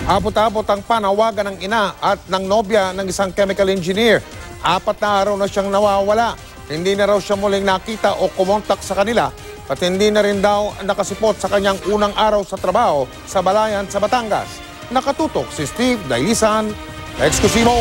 Abot-abot ang panawagan ng ina at ng nobya ng isang chemical engineer. 4 na araw na siyang nawawala. Hindi na raw siya muling nakita o kumontak sa kanila at hindi na rin daw nakasipot sa kanyang unang araw sa trabaho sa Balayan sa Batangas. Nakatutok si Steve Dailisan, Exclusivo.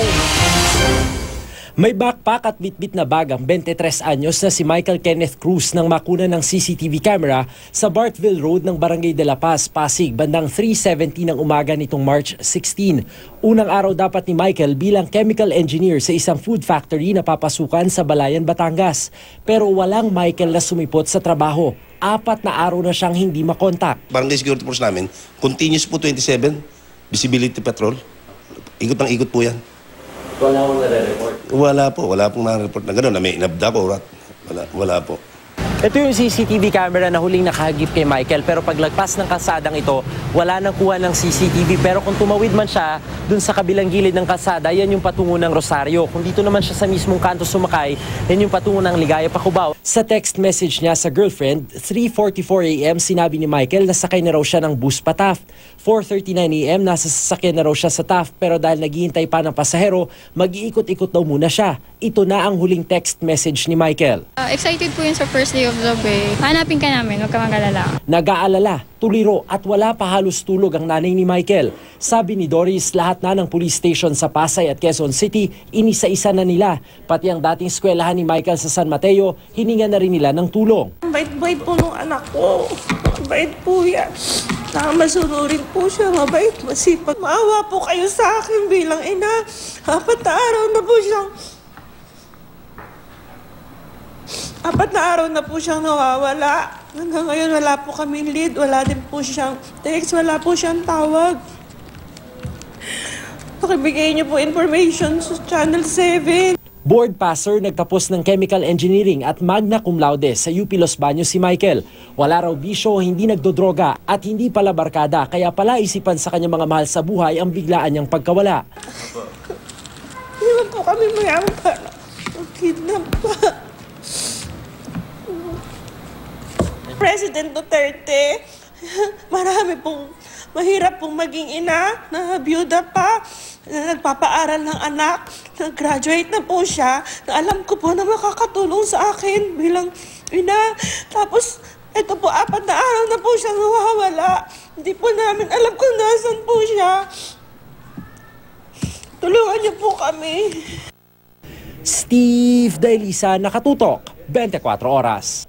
May backpack at bitbit na bag ang 23 anyos na si Michael Kenneth Cruz nang makuna ng CCTV camera sa Bartville Road ng Barangay de la Paz, Pasig, bandang 3:70 ng umaga nitong March 16. Unang araw dapat ni Michael bilang chemical engineer sa isang food factory na papasukan sa Balayan, Batangas. Pero walang Michael na sumipot sa trabaho. 4 na araw na siyang hindi makontak. Barangay Security Force namin, continuous po 27, visibility patrol. Ikot ng ikot po yan. Wala akong nare-report. Wala pong nare-report na gano'n, na may inabda ko, wala po. Ito yung CCTV camera na huling nakahagip kay Michael, pero paglagpas ng kalsadang ito, wala nang kuha ng CCTV. Pero kung tumawid man siya dun sa kabilang gilid ng kalsada, yan yung patungo ng Rosario. Kung dito naman siya sa mismong kanto sumakay, yan yung patungo ng Ligaya, Pacubao. Sa text message niya sa girlfriend, 3:44 AM sinabi ni Michael na sakay na raw siya ng bus pa Taft. 4:39 AM nasa sasakyan na raw siya sa Taft, pero dahil naghihintay pa ng pasahero, mag-iikot-ikot daw muna siya. Ito na ang huling text message ni Michael. Excited po yun sa first day of the way. Hanapin ka namin, huwag ka mag-alala. Nag-aalala, tuliro at wala pa halos tulog ang nanay ni Michael. Sabi ni Doris, lahat na ng police station sa Pasay at Quezon City, inisa-isa na nila. Pati ang dating eskwelahan ni Michael sa San Mateo, hininga na rin nila ng tulong. Bait-bait po nung anak ko. Bait po yan. Masunurin po siya, mabait, masipag. Maawa po kayo sa akin bilang ina. 4 na araw na po siyang... 4 na araw na po siyang nawawala. Hanggang ngayon wala po kaming lead, wala din po siyang text, wala po siyang tawag. Pakibigay niyo po information sa Channel 7. Board passer nagtapos ng chemical engineering at magna cum laude sa UP Los Baños si Michael. Wala raw bisyo, hindi nagdodroga at hindi pala barkada, kaya pala isipan sa kanyang mga mahal sa buhay ang biglaan niyang pagkawala. Hindi man po kami mayaman para kidnap pa. President Duterte, marami pong mahirap pong maging ina, na byuda pa, na nagpapaaral ng anak, nag-graduate na po siya, na alam ko po na makakatulong sa akin bilang ina. Tapos, ito po, 4 na araw na po siya nawawala. Hindi po namin alam kung nasan po siya. Tulungan niyo po kami. Steve Dailisan, Nakatutok, 24 Oras.